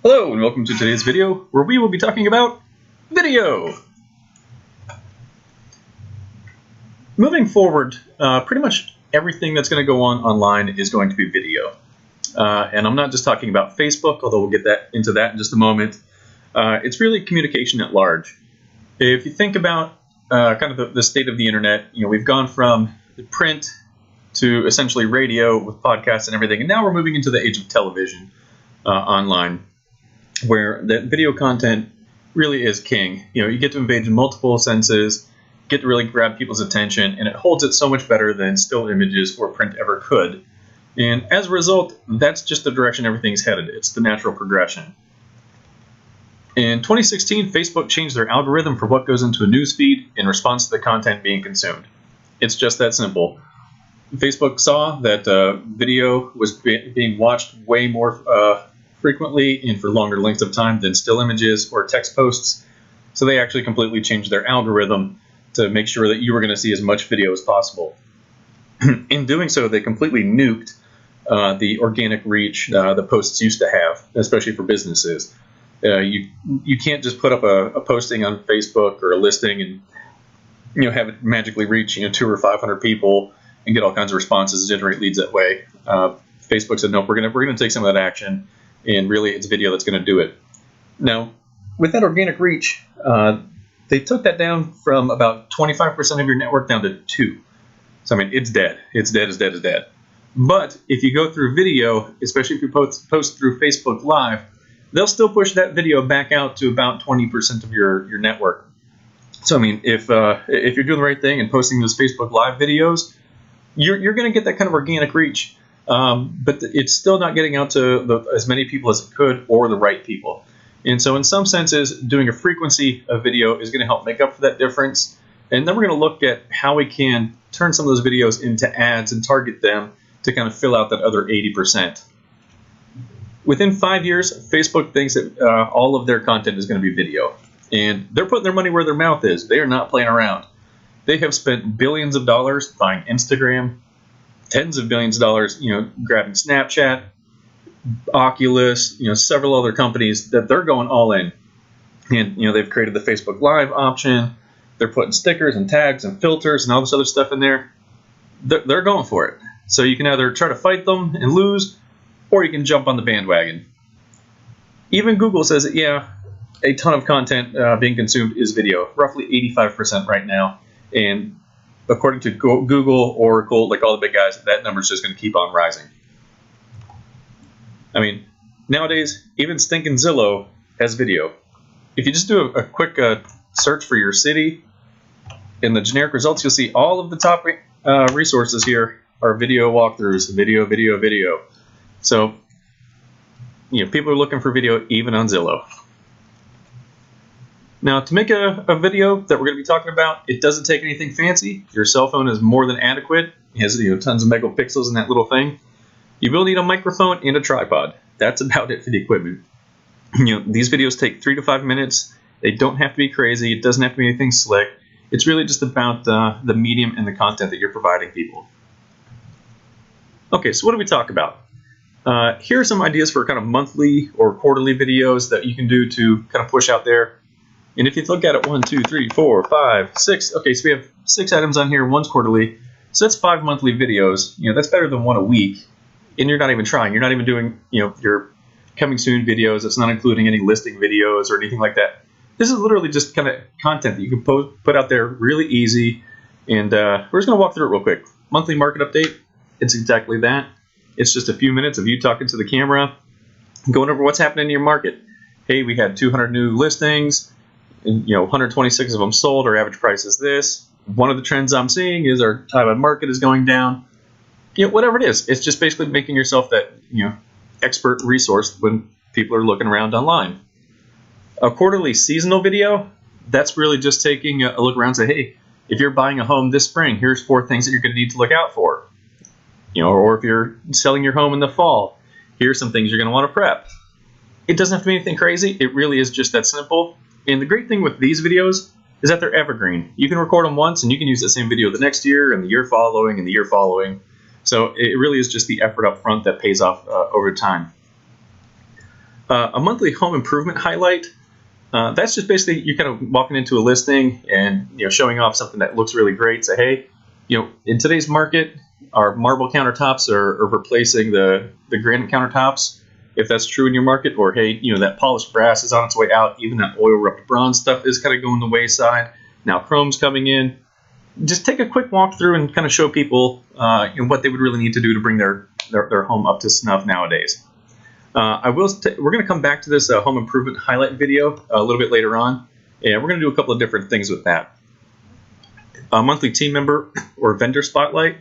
Hello and welcome to today's video where we will be talking about video. Moving forward, pretty much everything that's going to go on online is going to be video. And I'm not just talking about Facebook, although we'll get into that in just a moment. It's really communication at large. If you think about kind of the state of the internet, we've gone from print to essentially radio with podcasts and everything, and now we're moving into the age of television online, where that video content really is king. You get to engage in multiple senses, get to really grab people's attention, and it holds it so much better than still images or print ever could. And as a result, that's just the direction everything's headed. It's the natural progression. In 2016, Facebook changed their algorithm for what goes into a news feed in response to the content being consumed. It's just that simple. Facebook saw that video was being watched way more frequently and for longer lengths of time than still images or text posts. So they actually completely changed their algorithm to make sure that you were going to see as much video as possible. In doing so, they completely nuked the organic reach the posts used to have, especially for businesses. You can't just put up a posting on Facebook or a listing and have it magically reach 200 or 500 people and get all kinds of responses, generate leads that way. Facebook said, nope, we're gonna take some of that action, and really it's video that's going to do it. Now, with that organic reach, they took that down from about 25% of your network down to 2%. So, I mean, it's dead. It's dead as dead as dead. But if you go through video, especially if you post through Facebook Live, they'll still push that video back out to about 20% of your network. So, I mean, if you're doing the right thing and posting those Facebook Live videos, you're going to get that kind of organic reach. But it's still not getting out to as many people as it could, or the right people. And so in some senses, doing a frequency of video is going to help make up for that difference. And then we're going to look at how we can turn some of those videos into ads and target them to kind of fill out that other 80%. Within 5 years, Facebook thinks that all of their content is going to be video. And they're putting their money where their mouth is. They are not playing around. They have spent billions of dollars buying Instagram, tens of billions of dollars, grabbing Snapchat, Oculus, several other companies that they're going all in. And, they've created the Facebook Live option. They're putting stickers and tags and filters and all this other stuff in there. They're going for it. So you can either try to fight them and lose, or you can jump on the bandwagon. Even Google says that, a ton of content being consumed is video, roughly 85% right now. And according to Google, Oracle, like all the big guys, that number is just going to keep on rising. I mean, nowadays, even stinking Zillow has video. If you just do a quick search for your city, in the generic results, you'll see all of the top resources here are video walkthroughs, video. So, people are looking for video even on Zillow. Now, to make a video that we're going to be talking about, it doesn't take anything fancy. Your cell phone is more than adequate. It has tons of megapixels in that little thing. You will need a microphone and a tripod. That's about it for the equipment. These videos take 3 to 5 minutes. They don't have to be crazy. It doesn't have to be anything slick. It's really just about the medium and the content that you're providing people. Okay, so what do we talk about? Here are some ideas for kind of monthly or quarterly videos that you can do to kind of push out there. And if you look at it, 1, 2, 3, 4, 5, 6. Okay, so we have 6 items on here. 1's quarterly. So that's 5 monthly videos. That's better than 1 a week. And you're not even trying. You're not even doing, your coming soon videos. It's not including any listing videos or anything like that. This is literally just kind of content that you can put out there really easy. And we're just going to walk through it real quick. Monthly market update. It's exactly that. It's just a few minutes of you talking to the camera, going over what's happening in your market. Hey, we had 200 new listings. And, 126 of them sold. Our average price is this. One of the trends I'm seeing is our time on market is going down. Whatever it is, it's just basically making yourself that expert resource when people are looking around online. A quarterly seasonal video, that's really just taking a look around and say, hey, if you're buying a home this spring, here's 4 things that you're going to need to look out for. Or if you're selling your home in the fall, here's some things you're going to want to prep. It doesn't have to be anything crazy. It really is just that simple. And the great thing with these videos is that they're evergreen. You can record them once and you can use that same video the next year and the year following and the year following. So it really is just the effort up front that pays off over time. A monthly home improvement highlight. That's just basically you kind of walking into a listing and showing off something that looks really great. Say, hey, in today's market, our marble countertops are replacing the granite countertops, if that's true in your market. Or hey, that polished brass is on its way out. Even that oil rubbed bronze stuff is kind of going the wayside. Now chrome's coming in. Just take a quick walk through and kind of show people what they would really need to do to bring their home up to snuff nowadays. We're going to come back to this home improvement highlight video a little bit later on, and we're going to do a couple of different things with that. A monthly team member or vendor spotlight.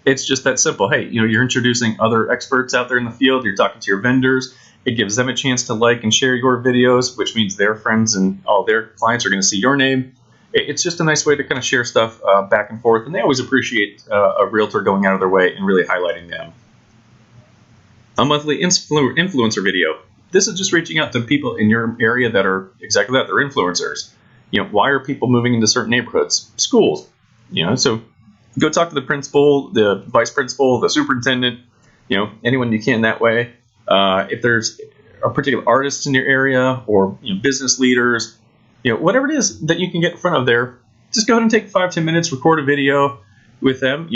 It's just that simple. Hey, you're introducing other experts out there in the field. You're talking to your vendors. It gives them a chance to like and share your videos, which means their friends and all their clients are going to see your name. It's just a nice way to kind of share stuff back and forth, and they always appreciate a realtor going out of their way and really highlighting them. A monthly influencer video. This is just reaching out to people in your area that are exactly that. They're influencers. Why are people moving into certain neighborhoods? Schools. So go talk to the principal, the vice principal, the superintendent, anyone you can that way. If there's a particular artist in your area or business leaders, whatever it is that you can get in front of there, just go ahead and take 5-10 minutes, record a video with them,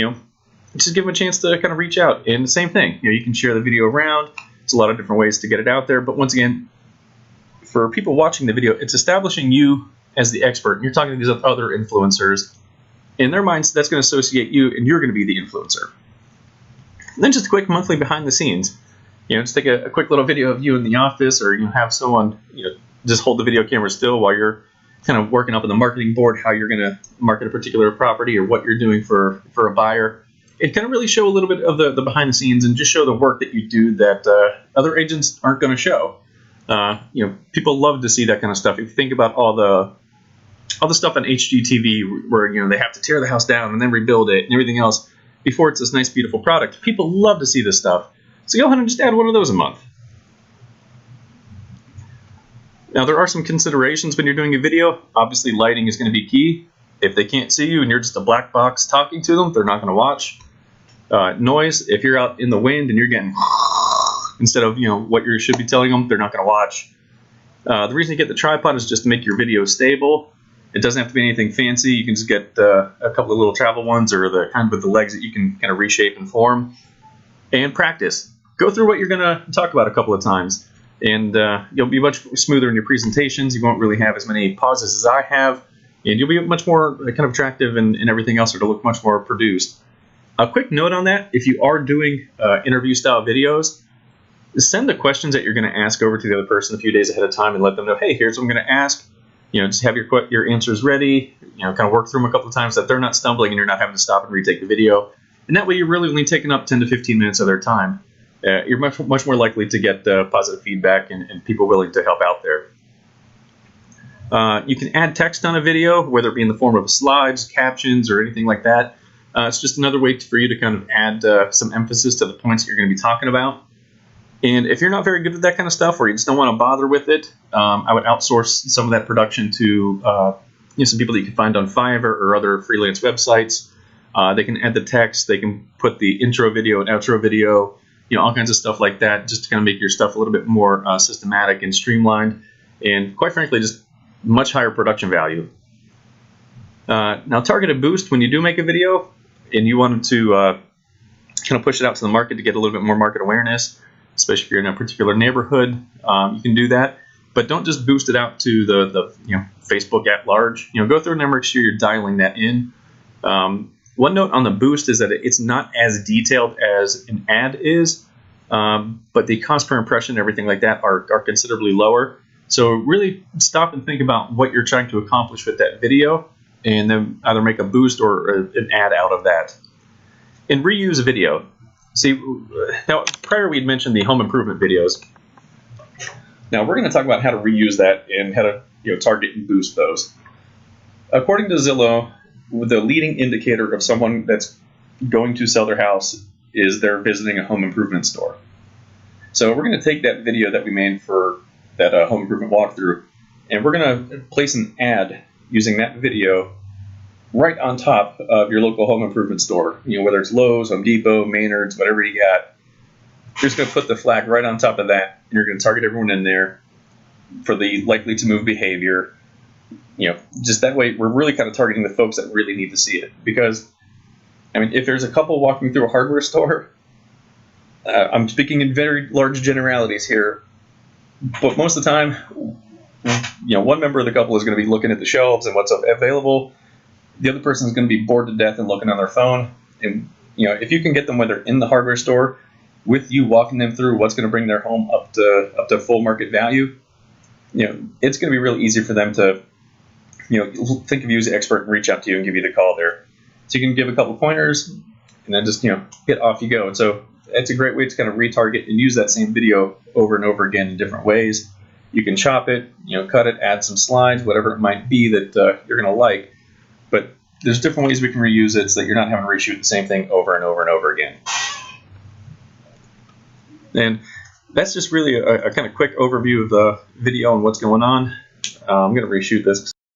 just give them a chance to kind of reach out. And the same thing, you can share the video around. There's a lot of different ways to get it out there. But once again, for people watching the video, it's establishing you as the expert. And you're talking to these other influencers. In their minds, that's going to associate you, and you're going to be the influencer. And then just a quick monthly behind the scenes. Just take a quick little video of you in the office, or have someone, just hold the video camera still while you're kind of working up on the marketing board, how you're going to market a particular property or what you're doing for a buyer. It kind of really show a little bit of the behind the scenes and just show the work that you do that other agents aren't going to show. People love to see that kind of stuff. If you think about all the stuff on HGTV where they have to tear the house down and then rebuild it and everything else before it's this nice beautiful product, people love to see this stuff. So go ahead and just add one of those a month. Now there are some considerations when you're doing a video. Obviously lighting is going to be key. If they can't see you and you're just a black box talking to them, they're not going to watch. Noise, if you're out in the wind and you're getting instead of what you should be telling them, they're not going to watch. The reason you get the tripod is just to make your video stable. It doesn't have to be anything fancy. You can just get a couple of little travel ones or the kind with the legs that you can kind of reshape and form. And practice. Go through what you're going to talk about a couple of times, and you'll be much smoother in your presentations. You won't really have as many pauses as I have, and you'll be much more kind of attractive and everything else, or to look much more produced. A quick note on that: if you are doing interview-style videos, send the questions that you're going to ask over to the other person a few days ahead of time, and let them know, hey, here's what I'm going to ask. Just have your answers ready. Kind of work through them a couple of times so that they're not stumbling and you're not having to stop and retake the video. And that way, you're really only taking up 10 to 15 minutes of their time. You're much more likely to get positive feedback and people willing to help out there. You can add text on a video, whether it be in the form of slides, captions, or anything like that. It's just another way for you to kind of add some emphasis to the points that you're going to be talking about. And if you're not very good at that kind of stuff, or you just don't want to bother with it, I would outsource some of that production to some people that you can find on Fiverr or other freelance websites. They can add the text, they can put the intro video and outro video, all kinds of stuff like that, just to kind of make your stuff a little bit more systematic and streamlined, and quite frankly, just much higher production value. Now, targeted boost, when you do make a video and you want to kind of push it out to the market to get a little bit more market awareness, especially if you're in a particular neighborhood, you can do that. But don't just boost it out to the Facebook at large. Go through and make sure you're dialing that in. One note on the boost is that it's not as detailed as an ad is, but the cost per impression and everything like that are considerably lower. So really stop and think about what you're trying to accomplish with that video, and then either make a boost or an ad out of that. And reuse video. See, now prior we'd mentioned the home improvement videos. Now we're going to talk about how to reuse that and how to target and boost those. According to Zillow, the leading indicator of someone that's going to sell their house is they're visiting a home improvement store. So we're going to take that video that we made for that home improvement walkthrough, and we're going to place an ad using that video right on top of your local home improvement store. Whether it's Lowe's, Home Depot, Maynard's, whatever you got. you're just going to put the flag right on top of that, and you're going to target everyone in there for the likely to move behavior. Just that way, we're really kind of targeting the folks that really need to see it. Because, I mean, if there's a couple walking through a hardware store, I'm speaking in very large generalities here, but most of the time, one member of the couple is going to be looking at the shelves and what's available. The other person is going to be bored to death and looking on their phone. And if you can get them when they're in the hardware store, with you walking them through what's going to bring their home up to full market value, it's going to be really easy for them to think of you as an expert and reach out to you and give you the call there. So you can give a couple pointers and then just get off you go. And so it's a great way to kind of retarget and use that same video over and over again in different ways. You can chop it, cut it, add some slides, whatever it might be that you're going to like. But there's different ways we can reuse it so that you're not having to reshoot the same thing over and over and over again. And that's just really a kind of quick overview of the video and what's going on. I'm going to reshoot this.